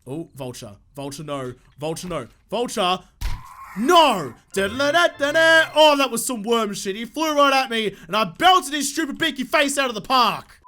Oh, vulture. Vulture, no. Vulture, no. Vulture. No! Oh, that was some worm shit. He flew right at me, and I belted his stupid beaky face out of the park.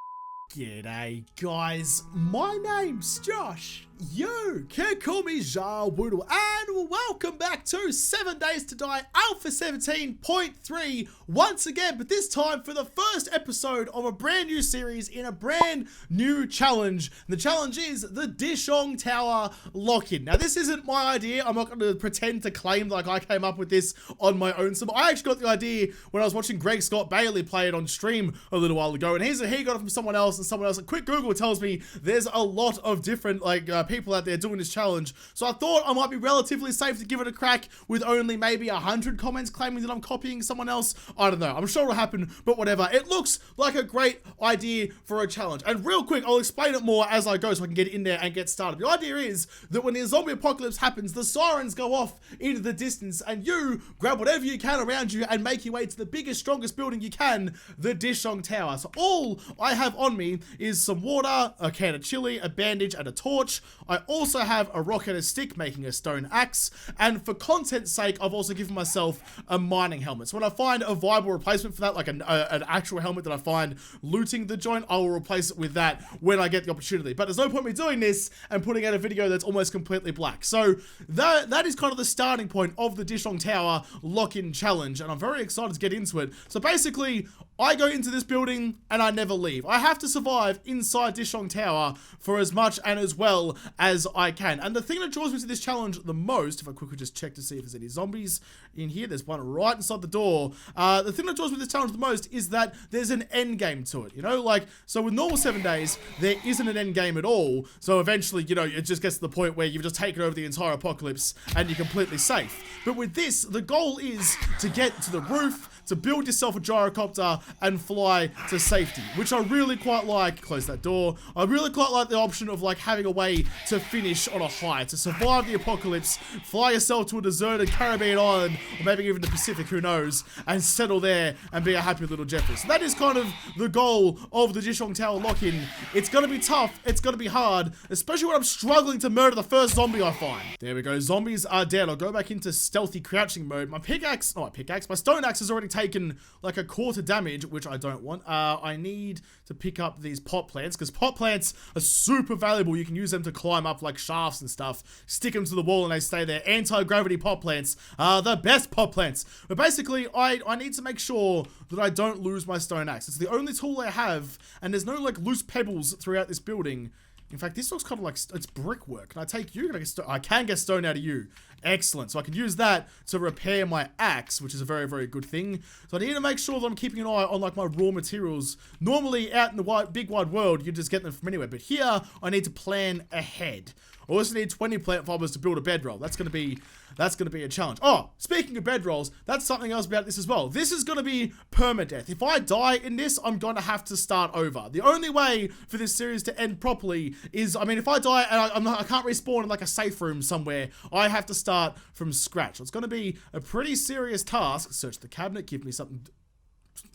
G'day, guys. My name's Josh. You can call me Jarwoodle, and welcome back to 7 Days to Die Alpha 17.3 once again, but this time for the first episode of a brand new series in a brand new challenge. The challenge is the DISHOng Tower lock-in. Now, this isn't my idea. I'm not going to pretend to claim like I came up with this on my own. So I actually got the idea when I was watching Greg Scott Bailey play it on stream a little while ago, and he got it from someone else, and someone else. A quick Google tells me there's a lot of different people out there doing this challenge, so I thought I might be relatively safe to give it a crack with only maybe 100 comments claiming that I'm copying someone else. I don't know. I'm sure it'll happen, but whatever. It looks like a great idea for a challenge, and real quick, I'll explain it more as I go so I can get in there and get started. The idea is that when the zombie apocalypse happens, the sirens go off into the distance, and you grab whatever you can around you and make your way to the biggest, strongest building you can, the DISHOng Tower. So all I have on me is some water, a can of chili, a bandage, and a torch. I also have a rock and a stick, making a stone axe, and for content's sake, I've also given myself a mining helmet. So when I find a viable replacement for that, like an actual helmet that I find looting the joint, I will replace it with that when I get the opportunity. But there's no point me doing this and putting out a video that's almost completely black. So that is kind of the starting point of the DISHOng Tower lock-in challenge, and I'm very excited to get into it. So basically, I go into this building and I never leave. I have to survive inside DISHOng Tower for as much and as well as I can. And the thing that draws me to this challenge the most, if I quickly just check to see if there's any zombies in here, there's one right inside the door. The thing that draws me to this challenge the most is that there's an end game to it. You know, like, so with normal 7 days, there isn't an end game at all. So eventually, you know, it just gets to the point where you've just taken over the entire apocalypse and you're completely safe. But with this, the goal is to get to the roof, to build yourself a gyrocopter and fly to safety, which I really quite like. Close that door. I really quite like the option of like having a way to finish on a high, to survive the apocalypse, fly yourself to a deserted Caribbean island, or maybe even the Pacific, who knows, and settle there and be a happy little Jeffrey. So that is kind of the goal of the DISHOng Tower lock-in. It's gonna be tough, it's gonna be hard, especially when I'm struggling to murder the first zombie I find. There we go, zombies are dead. I'll go back into stealthy crouching mode. My my stone axe has already taken like a quarter damage, which I don't want. I need to pick up these pot plants, because pot plants are super valuable. You can use them to climb up like shafts and stuff, stick them to the wall and they stay there. Anti-gravity pot plants are the best pot plants. But basically, I need to make sure that I don't lose my stone axe. It's the only tool I have, and there's no like loose pebbles throughout this building. In fact, this looks kind of like it's brickwork. Can I take you? I can get stone out of you. Excellent. So I can use that to repair my axe, which is a very, very good thing. So I need to make sure that I'm keeping an eye on like my raw materials. Normally out in the big wide world, you just get them from anywhere. But here, I need to plan ahead. I also need 20 plant fibers to build a bedroll. That's gonna be a challenge. Oh, speaking of bedrolls, that's something else about this as well. This is gonna be permadeath. If I die in this, I'm gonna have to start over. The only way for this series to end properly is, I mean, if I die and I can't respawn in like a safe room somewhere, I have to start from scratch. It's gonna be a pretty serious task. Search the cabinet, give me something.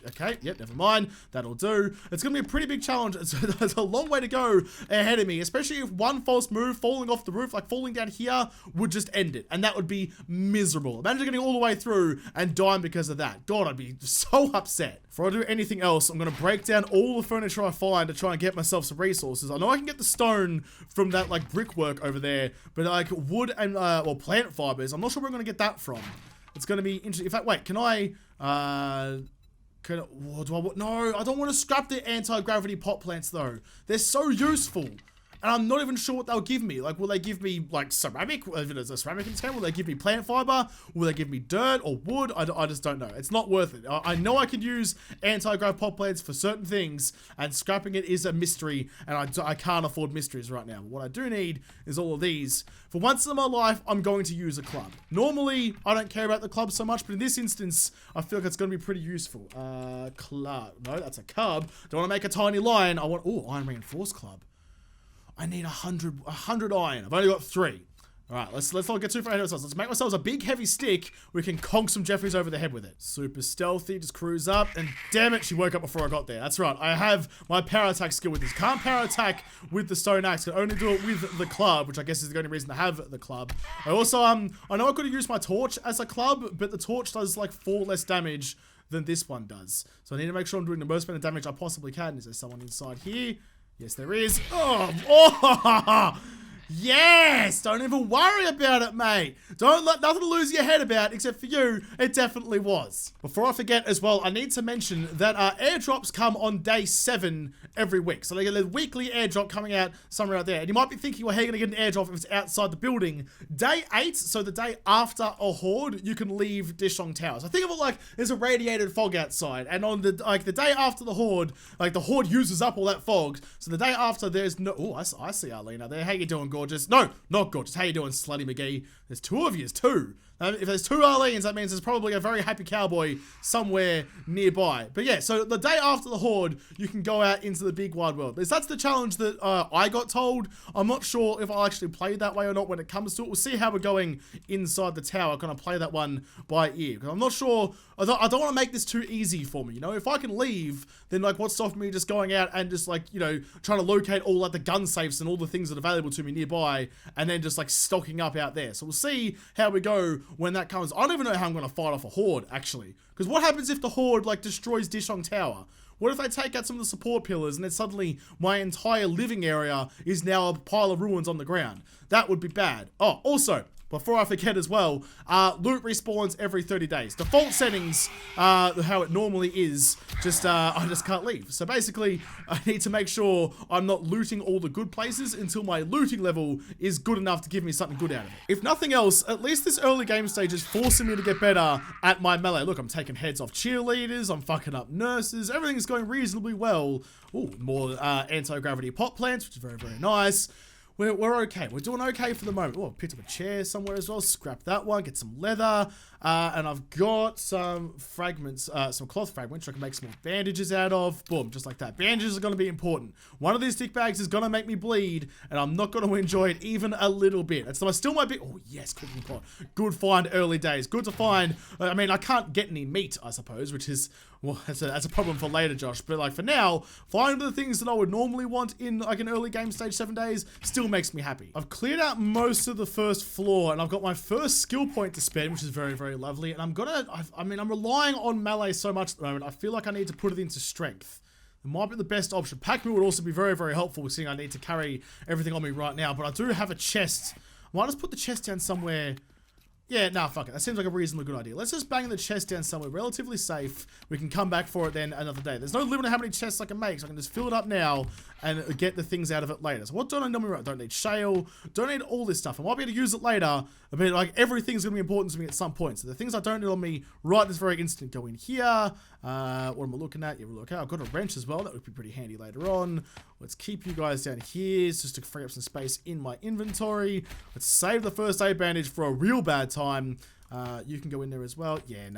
Okay, yep, never mind. That'll do. It's going to be a pretty big challenge. There's a long way to go ahead of me, especially if one false move, falling off the roof, like falling down here, would just end it. And that would be miserable. Imagine getting all the way through and dying because of that. God, I'd be so upset. Before I do anything else, I'm going to break down all the furniture I find to try and get myself some resources. I know I can get the stone from that, like, brickwork over there, but, like, wood and, well, plant fibers, I'm not sure where I'm going to get that from. It's going to be interesting. In fact, wait, can I, no, I don't want to scrap the anti-gravity pot plants though. They're so useful. And I'm not even sure what they'll give me. Like, will they give me, like, ceramic? If there's a ceramic in this game, will they give me plant fiber? Will they give me dirt or wood? I just don't know. It's not worth it. I know I can use anti-grav pot plants for certain things, and scrapping it is a mystery, and I can't afford mysteries right now. But what I do need is all of these. For once in my life, I'm going to use a club. Normally, I don't care about the club so much, but in this instance, I feel like it's going to be pretty useful. Club. No, that's a cub. Don't want to make a tiny lion. I want, iron reinforced club. I need 100 iron. I've only got 3. All right, let's not get too far ahead of ourselves. Let's make ourselves a big heavy stick. We can conk some Jeffries over the head with it. Super stealthy, just cruise up, and damn it, she woke up before I got there. That's right, I have my power attack skill with this. Can't power attack with the stone axe. Can only do it with the club, which I guess is the only reason to have the club. I also I know I could have used my torch as a club, but the torch does like 4 less damage than this one does. So I need to make sure I'm doing the most amount of damage I possibly can. Is there someone inside here? Yes, there is. Oh. Yes! Don't even worry about it, mate. Don't let nothing to lose your head about, except for you, it definitely was. Before I forget as well, I need to mention that airdrops come on day 7 every week. So they get a weekly airdrop coming out somewhere out there. And you might be thinking, well, how are you going to get an airdrop if it's outside the building? Day 8, so the day after a horde, you can leave Dishong Tower. So think of it like there's a radiated fog outside. And on the day after the horde, like the horde uses up all that fog. So the day after there's no... Oh, I see Arlene out there. How you doing, gorgeous? No, not gorgeous. How you doing, Slutty McGee? There's 2 of you. It's 2. If there's 2 Arlenes, that means there's probably a very happy cowboy somewhere nearby. But yeah, so the day after the horde, you can go out into the big wide world. That's the challenge that I got told. I'm not sure if I'll actually play that way or not when it comes to it. We'll see how we're going inside the tower. Can I play that one by ear? Because I'm not sure. I don't want to make this too easy for me. You know, if I can leave, then like what's stopping me just going out and just like, you know, trying to locate all like the gun safes and all the things that are available to me nearby and then just like stocking up out there. So we'll see how we go when that comes. I don't even know how I'm going to fight off a horde, actually. Because what happens if the horde, like, destroys Dishong Tower? What if they take out some of the support pillars and then suddenly my entire living area is now a pile of ruins on the ground? That would be bad. Oh, also... before I forget as well, loot respawns every 30 days. Default settings, how it normally is, just I just can't leave. So basically, I need to make sure I'm not looting all the good places until my looting level is good enough to give me something good out of it. If nothing else, at least this early game stage is forcing me to get better at my melee. Look, I'm taking heads off cheerleaders, I'm fucking up nurses, everything's going reasonably well. Ooh, more anti-gravity pot plants, which is very, very nice. We're okay. We're doing okay for the moment. Oh, picked up a chair somewhere as well. Scrap that one. Get some leather. And I've got some fragments, some cloth fragments I can make some more bandages out of. Boom, just like that. Bandages are going to be important. One of these stick bags is going to make me bleed, and I'm not going to enjoy it even a little bit. It's still my big... Oh, yes, cooking pot. Good find early days. Good to find. I mean, I can't get any meat, I suppose, which is... well, that's a problem for later, Josh. But like for now, finding the things that I would normally want in like an early game stage 7 days still makes me happy. I've cleared out most of the first floor, and I've got my first skill point to spend, which is very, very lovely. And I'm relying on melee so much at the moment. I feel like I need to put it into strength. It might be the best option. Pack mule would also be very, very helpful, seeing I need to carry everything on me right now. But I do have a chest. I might just put the chest down somewhere. Yeah, nah, fuck it. That seems like a reasonably good idea. Let's just bang the chest down somewhere relatively safe. We can come back for it then another day. There's no limit to how many chests I can make, so I can just fill it up now and get the things out of it later. So what don't I normally run? Don't need shale. Don't need all this stuff. I might be able to use it later. I mean, like, everything's going to be important to me at some point. So the things I don't need on me right this very instant go in here. What am I looking at? Yeah, okay, I've got a wrench as well. That would be pretty handy later on. Let's keep you guys down here just to free up some space in my inventory. Let's save the first aid bandage for a real bad time. You can go in there as well. Yeah.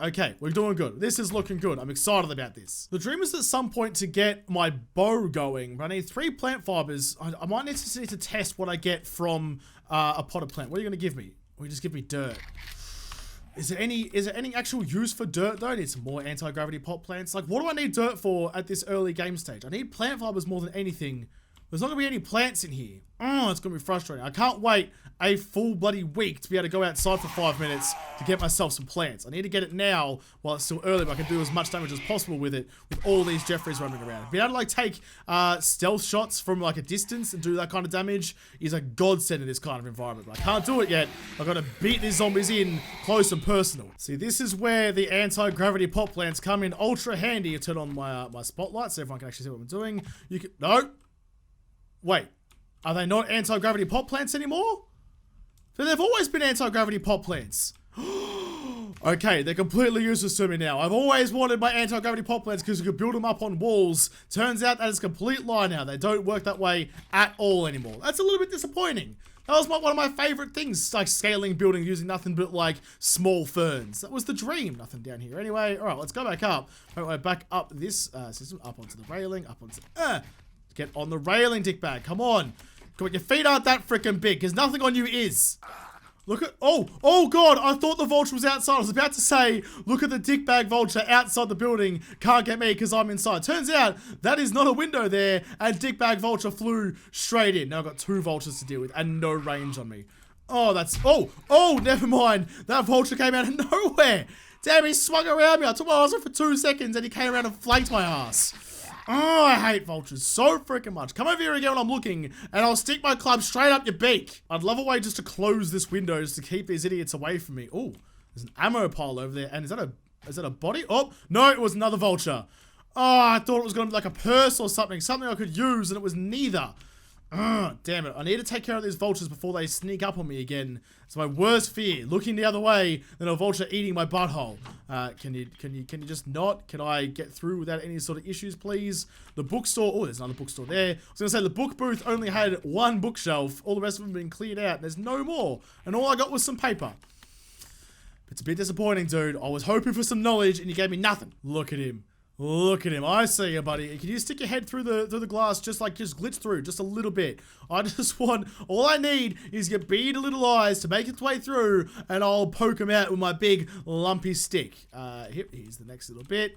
Okay, we're doing good. This is looking good. I'm excited about this. The dream is at some point to get my bow going, but I need 3 plant fibers. I might need to test what I get from a potted plant. What are you going to give me? Or you just give me dirt? Is there any actual use for dirt though? I need some more anti-gravity pot plants. Like, what do I need dirt for at this early game stage? I need plant fibers more than anything. There's not gonna be any plants in here. Oh, it's gonna be frustrating. I can't wait a full bloody week to be able to go outside for 5 minutes to get myself some plants. I need to get it now while it's still early, but I can do as much damage as possible with it with all these Jeffries roaming around. Being able to like take stealth shots from like a distance and do that kind of damage is a godsend in this kind of environment. But I can't do it yet. I've got to beat these zombies in close and personal. See, this is where the anti-gravity pot plants come in ultra handy. You turn on my spotlight so everyone can actually see what I'm doing. You can... No! Wait, are they not anti-gravity pot plants anymore? So they've always been anti-gravity pot plants. Okay, they're completely useless to me now. I've always wanted my anti-gravity pot plants because you could build them up on walls. Turns out that is a complete lie now. They don't work that way at all anymore. That's a little bit disappointing. That was one of my favorite things, like scaling building using nothing but like small ferns. That was the dream. Nothing down here anyway. All right, let's go back up. Right, back up this system, up onto the railing, up onto... Get on the railing, dickbag. Come on. Come on, your feet aren't that freaking big, because nothing on you is. Look at, oh God, I thought the vulture was outside. I was about to say, look at the dickbag vulture outside the building. Can't get me because I'm inside. Turns out that is not a window there, and dickbag vulture flew straight in. Now I've got 2 vultures to deal with and no range on me. Oh, that's, oh, never mind. That vulture came out of nowhere. Damn, he swung around me. I took my eyes off for 2 seconds and he came around and flanked my ass. Oh, I hate vultures so freaking much. Come over here again when I'm looking, and I'll stick my club straight up your beak. I'd love a way just to close this window just to keep these idiots away from me. Oh, there's an ammo pile over there. And is that a body? Oh, no, it was another vulture. Oh, I thought it was going to be like a purse or something I could use, and it was neither. Damn it. I need to take care of these vultures before they sneak up on me again. It's my worst fear, looking the other way than a vulture eating my butthole. Can you just not? Can I get through without any sort of issues, please? The bookstore. Oh, there's another bookstore there. I was going to say the book booth only had 1 bookshelf. All the rest of them have been cleared out. There's no more. And all I got was some paper. It's a bit disappointing, dude. I was hoping for some knowledge and you gave me nothing. Look at him. Look at him. I see you, buddy. Can you stick your head through the glass, just glitch through just a little bit? I just want, all I need is your beady little eyes to make its way through, and I'll poke him out with my big lumpy stick. Here's the next little bit.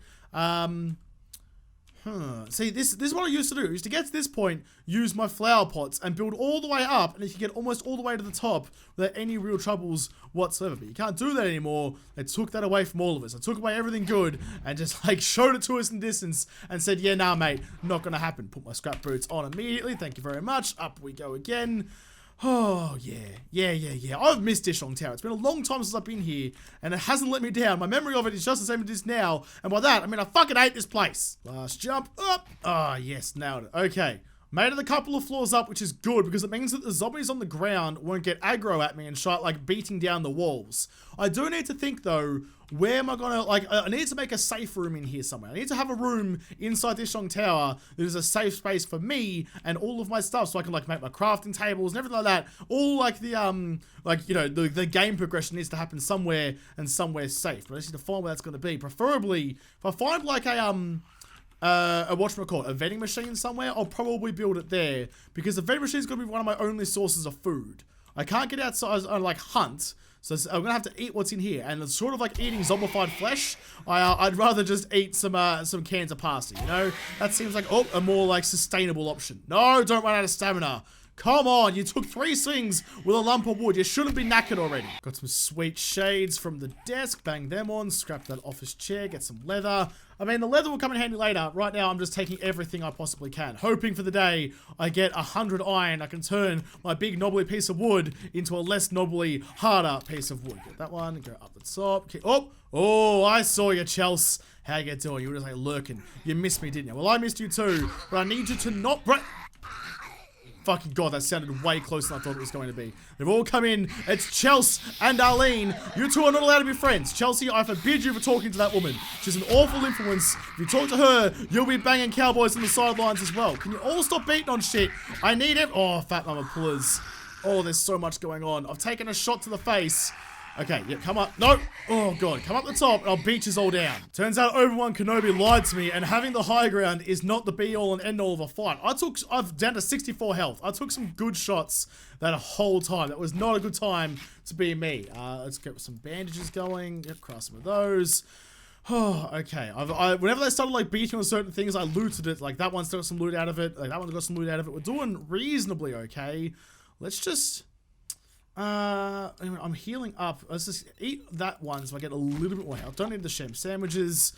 See, this is what I used to do. I used to get to this point, use my flower pots, and build all the way up, and you can get almost all the way to the top without any real troubles whatsoever. But you can't do that anymore. They took that away from all of us. I took away everything good, and just showed it to us in distance, and said, yeah, nah, mate, not gonna happen. Put my scrap boots on immediately. Thank you very much. Up we go again. Oh, yeah. I've missed DISHONG Tower. It's been a long time since I've been here, and it hasn't let me down. My memory of it is just the same as it is now, and by that, I mean I fucking hate this place. Last jump up. Ah, yes, nailed it. Okay. Made it a couple of floors up, which is good, because it means that the zombies on the ground won't get aggro at me and start, beating down the walls. I do need to think, though, where am I gonna, I need to make a safe room in here somewhere. I need to have a room inside DISHONG Tower that is a safe space for me and all of my stuff, so I can, make my crafting tables and everything like that. All, the game progression needs to happen somewhere and somewhere safe. But I just need to find where that's gonna be. Preferably, if I find, a vending machine somewhere, I'll probably build it there, because the vending machine is going to be one of my only sources of food. I can't get outside and hunt, so I'm gonna have to eat what's in here, and it's sort of like eating zombified flesh. I'd rather just eat some cans of pasta, you know? That seems like a more sustainable option. No, don't run out of stamina. Come on, you took 3 swings with a lump of wood. You shouldn't be knackered already. Got some sweet shades from the desk. Bang them on. Scrap that office chair. Get some leather. I mean, the leather will come in handy later. Right now, I'm just taking everything I possibly can. Hoping for the day I get 100 iron. I can turn my big knobbly piece of wood into a less knobbly, harder piece of wood. Get that one. Go up the top. Oh, I saw you, Chels. How you doing? You were just lurking. You missed me, didn't you? Well, I missed you too. But I need you to not break. Fucking God, that sounded way closer than I thought it was going to be. They've all come in. It's Chelsea and Arlene. You two are not allowed to be friends. Chelsea, I forbid you for talking to that woman. She's an awful influence. If you talk to her, you'll be banging cowboys on the sidelines as well. Can you all stop beating on shit? I need it. Oh, fat mama pullers. Oh, there's so much going on. I've taken a shot to the face. Okay, yeah, come up. No. Oh, God. Come up the top, and I'll beat you all down. Turns out Obi-Wan Kenobi lied to me, and having the high ground is not the be-all and end-all of a fight. I'm down to 64 health. I took some good shots that whole time. That was not a good time to be me. Let's get some bandages going. Yep, craft some of those. Oh, okay. Whenever they started, beating on certain things, I looted it. That one's got some loot out of it. That one's got some loot out of it. We're doing reasonably okay. Let's just... anyway, I'm healing up. Let's just eat that one so I get a little bit more health. Don't need the sham sandwiches.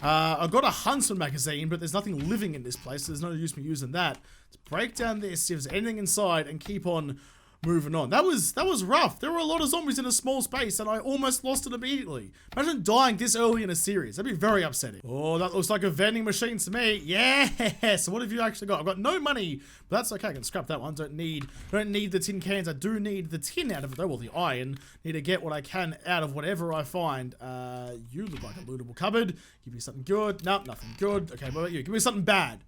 I've got a Huntsman magazine, but there's nothing living in this place, so there's no use me using that. Let's break down this, see if there's anything inside, and keep on moving on. That was rough. There were a lot of zombies in a small space, and I almost lost it immediately. Imagine dying this early in a series. That'd be very upsetting. Oh, that looks like a vending machine to me. Yeah. So what have you actually got? I've got no money, but that's okay. I can scrap that one. Don't need the tin cans. I do need the tin out of it though. Well, the iron. Need to get what I can out of whatever I find. You look like a lootable cupboard. Give me something good. Nope, nothing good. Okay, what about you? Give me something bad.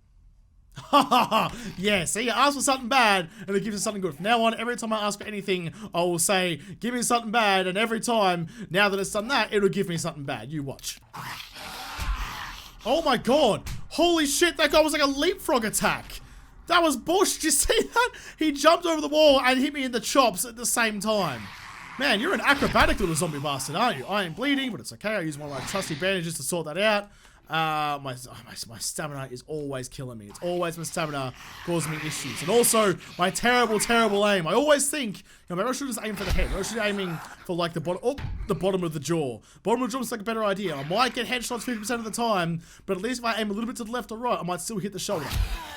Yeah, see, you ask for something bad and it gives you something good. From now on, every time I ask for anything, I will say, give me something bad, and every time, now that it's done that, it'll give me something bad. You watch. Oh my God. Holy shit, that guy was like a leapfrog attack. That was bullshit. Did you see that? He jumped over the wall and hit me in the chops at the same time. Man, you're an acrobatic little zombie bastard, aren't you? I am bleeding, but it's okay. I use one of my trusty bandages to sort that out. My stamina is always killing me. It's always my stamina causing me issues. And also, my terrible, terrible aim. I always think, you know, maybe I should just aim for the head. Maybe I should be aiming for like the bottom of the jaw. Bottom of the jaw is like a better idea. I might get headshots 50% of the time, but at least if I aim a little bit to the left or right, I might still hit the shoulder.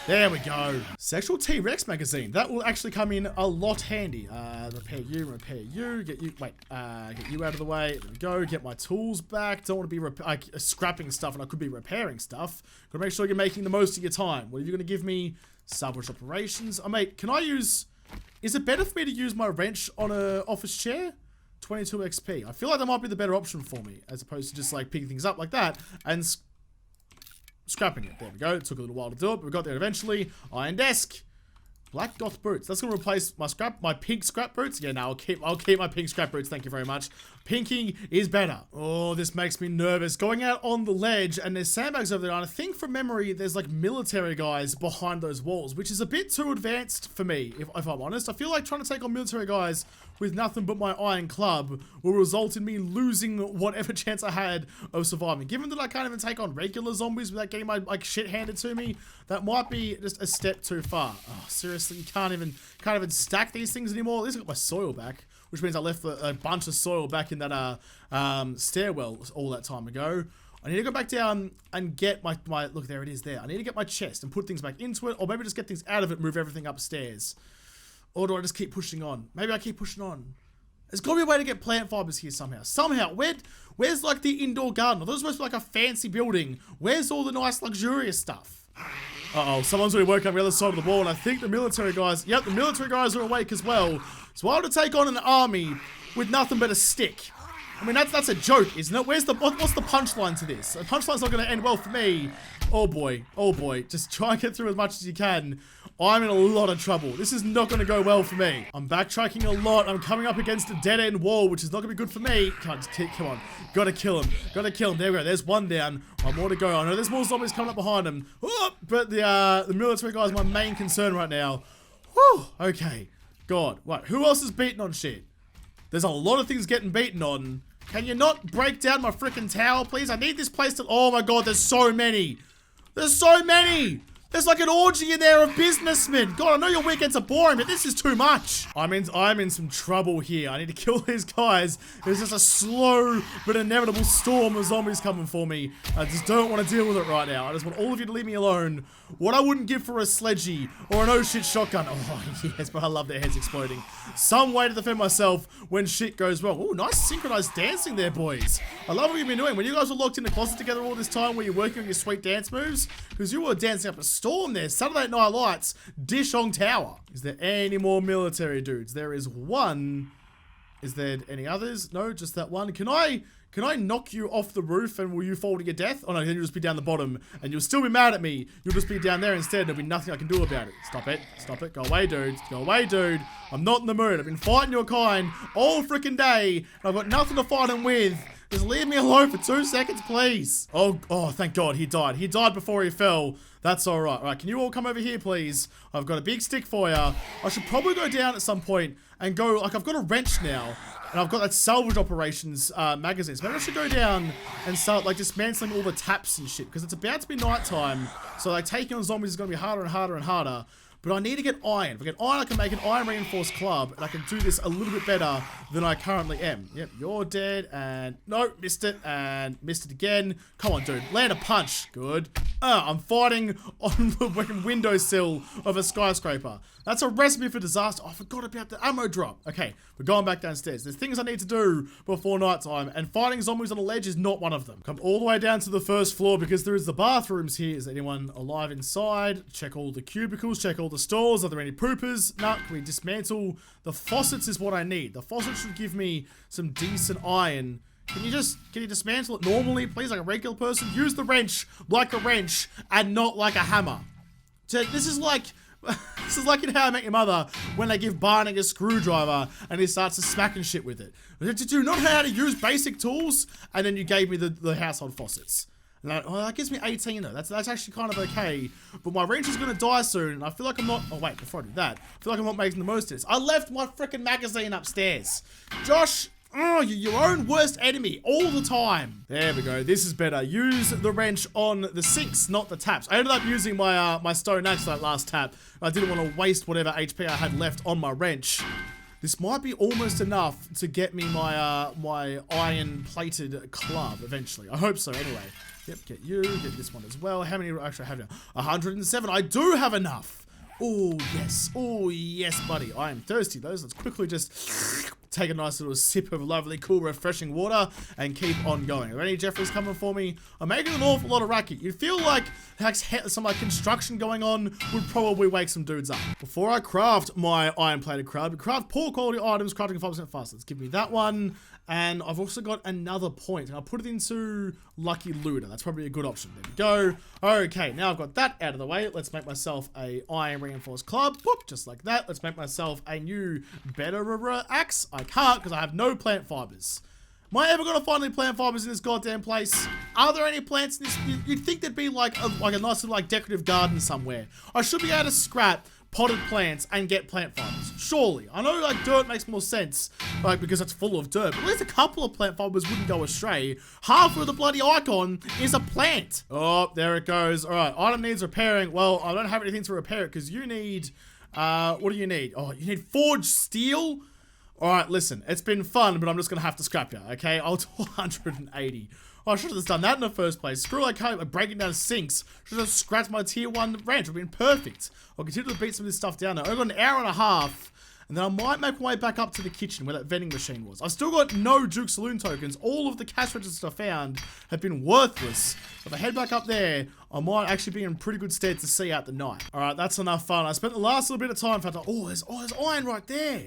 There we go. Sexual T-Rex magazine. That will actually come in a lot handy. Repair you, get you, get you out of the way. There we go, get my tools back. Don't want to be scrapping stuff, and I could be repairing stuff. Gotta make sure you're making the most of your time. What are you gonna give me? Salvage operations. Oh, mate, can I use... Is it better for me to use my wrench on a office chair? 22 XP. I feel like that might be the better option for me, as opposed to just like picking things up like that and scrapping it. There we go. It took a little while to do it, but we got there eventually. Iron desk. Black doth boots. That's gonna replace my pink scrap boots. Yeah, no, I'll keep my pink scrap boots. Thank you very much. Pinking is better. Oh, this makes me nervous. Going out on the ledge, and there's sandbags over there, and I think from memory, there's like military guys behind those walls, which is a bit too advanced for me, if I'm honest. I feel like trying to take on military guys with nothing but my iron club will result in me losing whatever chance I had of surviving. Given that I can't even take on regular zombies without getting my like shit handed to me, that might be just a step too far. Oh, seriously, you can't even stack these things anymore. At least I got my soil back, which means I left a bunch of soil back in that stairwell all that time ago. I need to go back down and get my look, there it is there. I need to get my chest and put things back into it, or maybe just get things out of it, move everything upstairs. Or do I just keep pushing on? Maybe I keep pushing on. There's got to be a way to get plant fibers here somehow. Where's like the indoor garden? Are those supposed to be like a fancy building? Where's all the nice luxurious stuff? Uh-oh, someone's already woken up the other side of the wall, and I think the military guys, yep, the military guys are awake as well. So I have to take on an army with nothing but a stick. I mean, that's a joke, isn't it? What's the punchline to this? The punchline's not going to end well for me. Oh boy, just try and get through as much as you can. I'm in a lot of trouble. This is not going to go well for me. I'm backtracking a lot. I'm coming up against a dead-end wall, which is not going to be good for me. Come on. Gotta kill him. There we go. There's one down. One more to go. I know there's more zombies coming up behind him. Oh, but the military guy is my main concern right now. Whew. Okay. God. What? Who else is beaten on shit? There's a lot of things getting beaten on. Can you not break down my freaking tower, please? I need this place to... Oh my god, there's so many. There's so many. There's like an orgy in there of businessmen. God, I know your weekends are boring, but this is too much. I'm in some trouble here. I need to kill these guys. There's just a slow but inevitable storm of zombies coming for me. I just don't want to deal with it right now. I just want all of you to leave me alone. What I wouldn't give for a sledgy or an oh shit shotgun. Oh yes, but I love their heads exploding. Some way to defend myself when shit goes wrong. Oh, nice synchronized dancing there, boys. I love what you've been doing. When you guys were locked in the closet together all this time, were you working on your sweet dance moves? Because you were dancing up a storm there. Saturday Night Lights, DISHONG TOWER. Is there any more military dudes? There is one. Is there any others? No, just that one. Can I knock you off the roof and will you fall to your death? Oh no, then you'll just be down the bottom and you'll still be mad at me. You'll just be down there instead and there'll be nothing I can do about it. Stop it. Stop it. Go away, dude. Go away, dude. I'm not in the mood. I've been fighting your kind all freaking day and I've got nothing to fight him with. Just leave me alone for 2 seconds, please. Oh, thank God, he died. He died before he fell. That's all right. All right, can you all come over here, please? I've got a big stick for you. I should probably go down at some point and go, like, I've got a wrench now. And I've got that salvage operations magazine. So maybe I should go down and start, like, dismantling all the taps and shit. Because it's about to be nighttime. So, like, taking on zombies is going to be harder and harder and harder. But I need to get iron. If I get iron, I can make an iron reinforced club. And I can do this a little bit better than I currently am. Yep, you're dead. And no, missed it. And missed it again. Come on, dude. Land a punch. Good. I'm fighting on the windowsill of a skyscraper. That's a recipe for disaster. Oh, I forgot about the ammo drop. Okay, we're going back downstairs. There's things I need to do before nighttime. And fighting zombies on a ledge is not one of them. Come all the way down to the first floor because there is the bathrooms here. Is anyone alive inside? Check all the cubicles. Check all the stalls. Are there any poopers? No, can we dismantle? The faucets is what I need. The faucets should give me some decent iron. Can you dismantle it normally, please, like a regular person? Use the wrench like a wrench and not like a hammer. This is like in How I Met Your Mother when they give Barney a screwdriver and he starts to smacking shit with it. Do you not know how to use basic tools? And then you gave me the household faucets. And that gives me 18 though. That's actually kind of okay. But my wrench is gonna die soon, and I feel like I'm not. Oh wait, before I do that, I feel like I'm not making the most of this. I left my freaking magazine upstairs. Josh, oh, you're your own worst enemy all the time. There we go. This is better. Use the wrench on the sinks, not the taps. I ended up using my my stone axe for that last tap. I didn't want to waste whatever HP I had left on my wrench. This might be almost enough to get me my my iron-plated club eventually. I hope so. Anyway. Yep, get you, get this one as well. How many actually I have now? 107. I do have enough. Oh, yes. Oh, yes, buddy. I am thirsty, though. So let's quickly just take a nice little sip of lovely, cool, refreshing water and keep on going. Are any Jeffreys coming for me? I'm making an awful lot of racket. You'd feel like some like construction going on would probably wake some dudes up. Before I craft my iron-plated crab, craft poor quality items, crafting 5% faster. Let's give me that one. And I've also got another point, and I'll put it into Lucky Looter. That's probably a good option. There we go. Okay, now I've got that out of the way. Let's make myself a iron reinforced club. Boop, just like that. Let's make myself a new, better axe. I can't because I have no plant fibers. Am I ever going to find any plant fibers in this goddamn place? Are there any plants in this? You'd think there'd be like a nice little like decorative garden somewhere. I should be able to scrap potted plants and get plant fibers. Surely. I know like dirt makes more sense, like because it's full of dirt, but at least a couple of plant fibers wouldn't go astray. Half of the bloody icon is a plant. Oh, there it goes. All right, item needs repairing. Well, I don't have anything to repair it because you need, what do you need? Oh, you need forged steel? All right, listen, it's been fun, but I'm just gonna have to scrap you, okay? I'll do 180. Oh, I should have just done that in the first place. Screw like breaking down sinks. Should have scratched my tier 1 wrench. Would have been perfect. I'll continue to beat some of this stuff down now. I've got an hour and a half. And then I might make my way back up to the kitchen where that vending machine was. I've still got no Duke Saloon tokens. All of the cash registers I found have been worthless. If I head back up there, I might actually be in pretty good stead to see out the night. Alright, that's enough fun. I spent the last little bit of time. Oh, there's iron right there.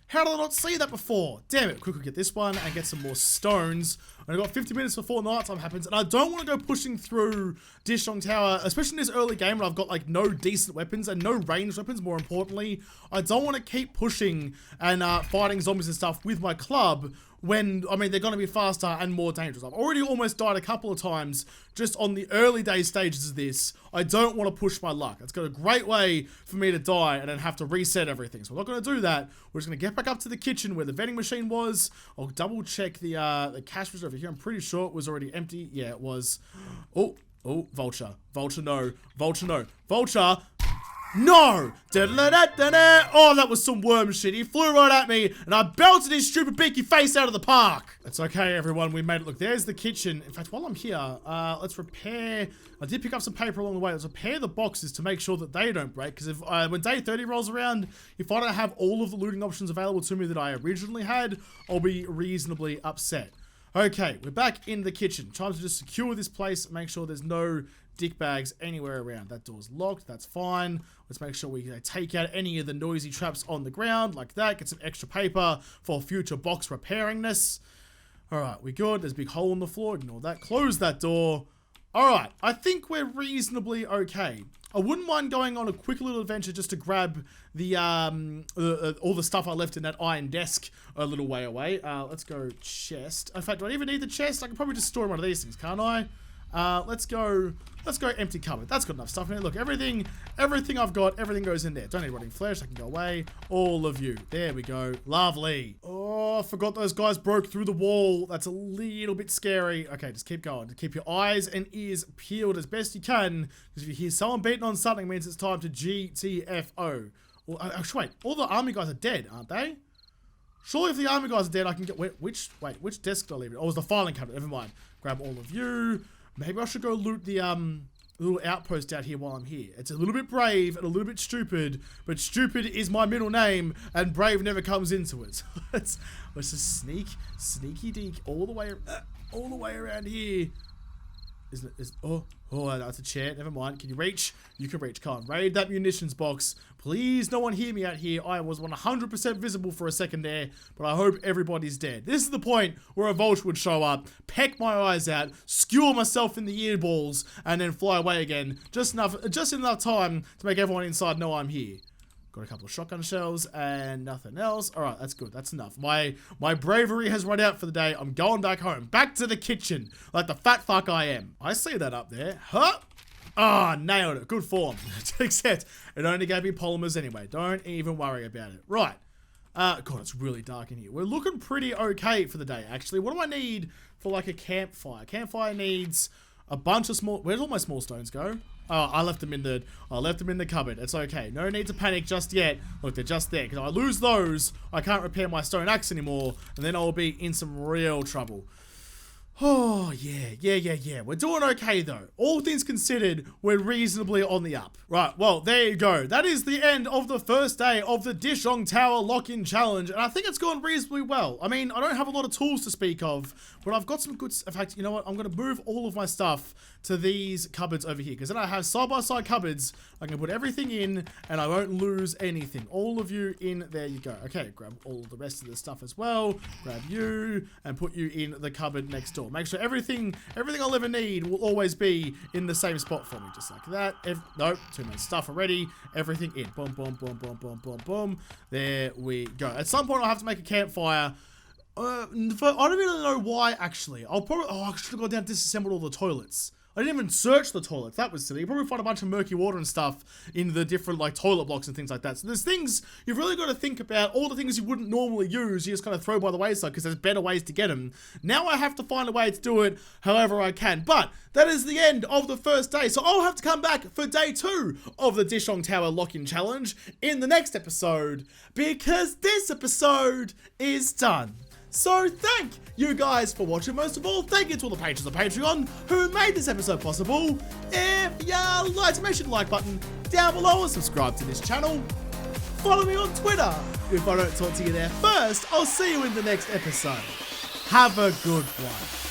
How did I not see that before? Damn it. Quickly get this one and get some more stones. I've got 50 minutes before nighttime happens, and I don't want to go pushing through Dishong Tower, especially in this early game where I've got like no decent weapons and no ranged weapons, more importantly. I don't want to keep pushing and fighting zombies and stuff with my club when, I mean, they're going to be faster and more dangerous. I've already almost died a couple of times just on the early day stages of this. I don't want to push my luck. It's got a great way for me to die and then have to reset everything. So we're not going to do that. We're just going to get back up to the kitchen where the vending machine was. I'll double check the cash reserve over here. I'm pretty sure it was already empty. Yeah, it was. Oh, vulture. Vulture, no. Vulture, no. Vulture. No! Oh, that was some worm shit. He flew right at me, and I belted his stupid beaky face out of the park. It's okay, everyone. We made it. Look, there's the kitchen. In fact, while I'm here, let's repair. I did pick up some paper along the way. Let's repair the boxes to make sure that they don't break. Because if when day 30 rolls around, if I don't have all of the looting options available to me that I originally had, I'll be reasonably upset. Okay, we're back in the kitchen. Time to just secure this place. Make sure there's no dick bags anywhere around. That door's locked. That's fine. Let's make sure we take out any of the noisy traps on the ground like that. Get some extra paper for future box repairingness. All right, we good. There's a big hole in the floor. Ignore that. Close that door. All right, I think we're reasonably okay. I wouldn't mind going on a quick little adventure just to grab the all the stuff I left in that iron desk a little way away. Let's go chest. In fact, do I even need the chest? I can probably just store one of these things, can't I? Let's go empty cupboard. That's got enough stuff in it. Look, everything I've got, everything goes in there. Don't need rotting flesh. I can go away. All of you. There we go. Lovely. Oh, I forgot those guys broke through the wall. That's a little bit scary. Okay, just keep going. Keep your eyes and ears peeled as best you can. Because if you hear someone beating on something, it means it's time to GTFO. Well, actually, wait. All the army guys are dead, aren't they? Surely if the army guys are dead, I can get... Which desk did I leave it? Oh, it was the filing cabinet. Never mind. Grab all of you. Maybe I should go loot the little outpost out here while I'm here. It's a little bit brave and a little bit stupid, but stupid is my middle name, and brave never comes into it. let's just sneaky deek all the way around here. Oh, that's a chair. Never mind. Can you reach? You can reach. Can't raid that munitions box. Please, no one hear me out here. I was 100% visible for a second there, but I hope everybody's dead. This is the point where a vulture would show up, peck my eyes out, skewer myself in the ear balls, and then fly away again. Just enough time to make everyone inside know I'm here. Got a couple of shotgun shells and nothing else. All right, that's good. That's enough. My bravery has run out for the day. I'm going back home. Back to the kitchen like the fat fuck I am. I see that up there. Huh? Ah, nailed it. Good form. Except it only gave me polymers anyway. Don't even worry about it. Right. God, it's really dark in here. We're looking pretty okay for the day, actually. What do I need for like a campfire? Campfire needs a bunch of small... Where'd all my small stones go? Oh, I left them in the cupboard. It's okay. No need to panic just yet. Look, they're just there. Because if I lose those, I can't repair my stone axe anymore. And then I'll be in some real trouble. Oh, yeah. We're doing okay, though. All things considered, we're reasonably on the up. Right, well, there you go. That is the end of the first day of the Dishong Tower lock-in challenge, and I think it's gone reasonably well. I mean, I don't have a lot of tools to speak of, but I've got some good... In fact, you know what? I'm going to move all of my stuff to these cupboards over here, because then I have side-by-side cupboards. I can put everything in, and I won't lose anything. All of you in, there you go. Okay, grab all the rest of the stuff as well. Grab you, and put you in the cupboard next door. Make sure everything I'll ever need will always be in the same spot for me, just like that. Nope, too much stuff already. Everything in. Boom, boom, boom, boom, boom, boom, boom. There we go. At some point, I'll have to make a campfire. I don't really know why, actually. I should have gone down and disassembled all the toilets. I didn't even search the toilets. That was silly. You probably find a bunch of murky water and stuff in the different, like, toilet blocks and things like that. So there's things you've really got to think about. All the things you wouldn't normally use, you just kind of throw by the wayside because there's better ways to get them. Now I have to find a way to do it however I can. But that is the end of the first day. So I'll have to come back for day 2 of the Dishong Tower lock-in challenge in the next episode because this episode is done. So thank you guys for watching. Most of all, thank you to all the patrons of Patreon who made this episode possible. If you liked, make sure to like button down below and subscribe to this channel. Follow me on Twitter. If I don't talk to you there first, I'll see you in the next episode. Have a good one.